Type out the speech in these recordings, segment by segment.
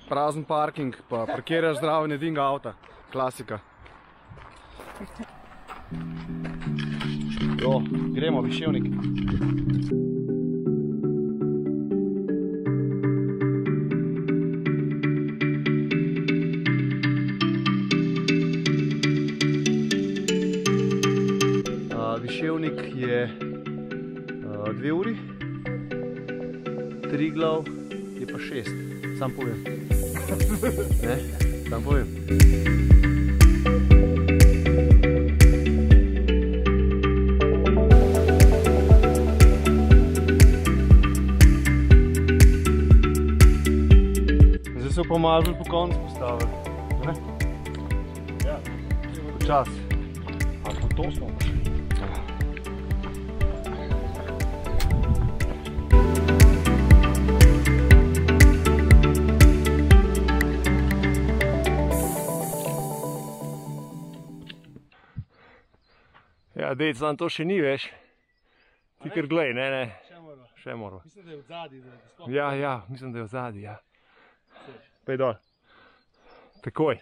Prazen parking, pa parkiraš zraven edinega avta. Klasika. Jo, gremo, Viševnik. Viševnik je 2 uri, Triglav je pa 6, sam povem. Ne, sam povem. Zdaj se pa malo po koncu postavili. Ja. Počas. A po to smo pa šli. Ja, dejc, nam to še ni, veš. Ti kar glej, ne. Še morava. Mislim, da je od zadnji. Ja, mislim, da je od zadnji, ja. Pej dol. Takoj.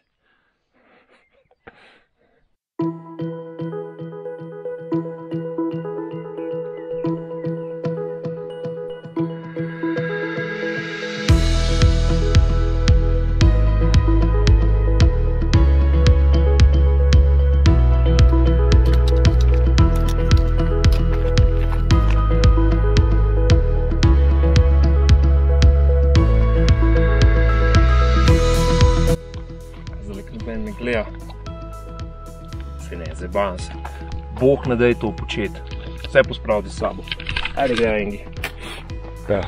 Se ne, zabavam se. Bog ne daj to početi. Vse pospraviti s sabo. Ajde, gre, Engi. Ja.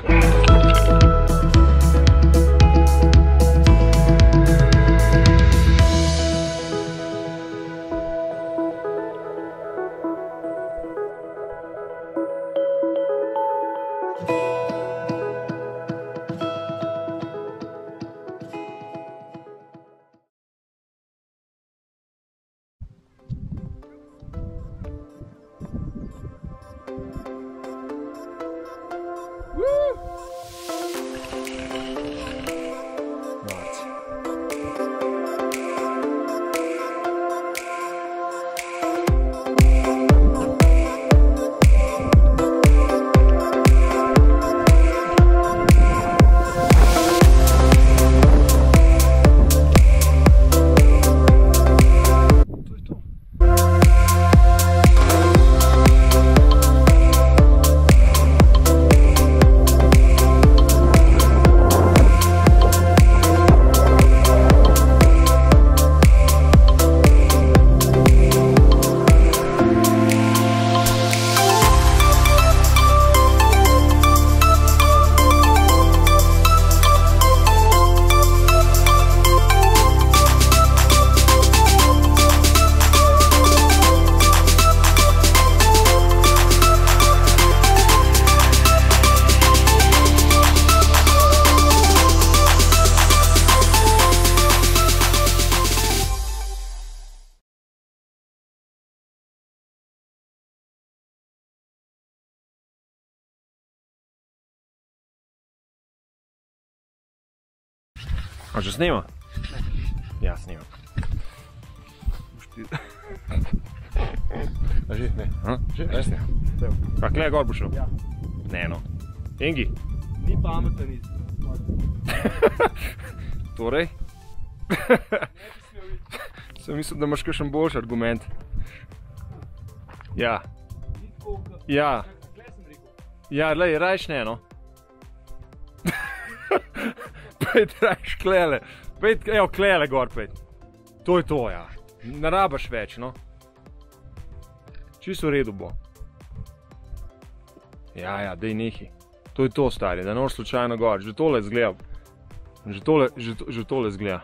A že snima? Ja, snima. A že? Ne. Že? Že snima. Kak le gor bo šel? Ja. Ne, no. Engi? Ni pameten iz. Torej? Sem mislil, da imaš kakšen boljši argument. Ja. Ja. Ja, lej, rajš ne, no. Pejt, rajš klele. Pejt, evo, klele gor, pejt. To je to, ja. Ne rabaš več, no. Čisto v redu bo. Ja, dej nehi. To je to, stari, da ne moraš slučajno gor. Že tole zgleda. Že tole zgleda.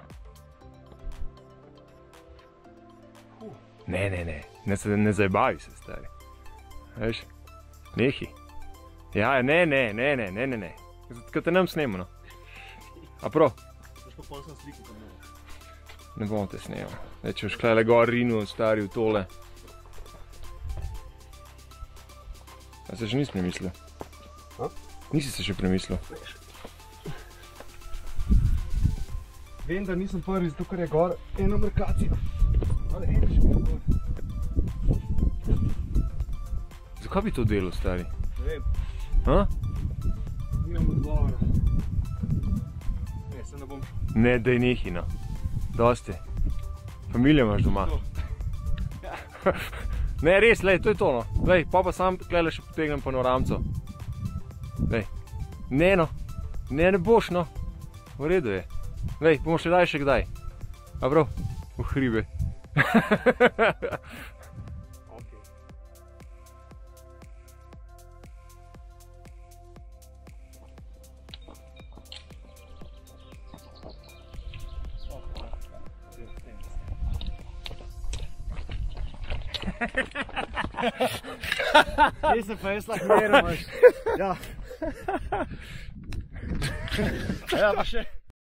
Ne zajebavi se, stari. Veš? Nehi. Ja, ne. Kaj te nam snemo, no. A prav? Ne bom te snemal. Če boš klele gor rinu, stari, v tole. A se še nisi premislil? Nisi se še premislil? Vem, da nisem prvi, zato ker je gor eno markacijo. Ali eno še bilo gor. Zakaj bi to delal, stari? Ne vem. Ha? Nimam odgovora. Ne, se ne bom šel. Ne, daj nehi, no. Dosti. Familijo imaš doma. Ne, res, lej, to je to, no. Lej, pa sam tlele še potegnem panoramco. Lej. Ne, no. Ne boš, no. V redu je. Lej, bomo še daj še kdaj. A prav? V hribe. Kje se pa jaz lahko mero imaš? Ja. Ja, pa še.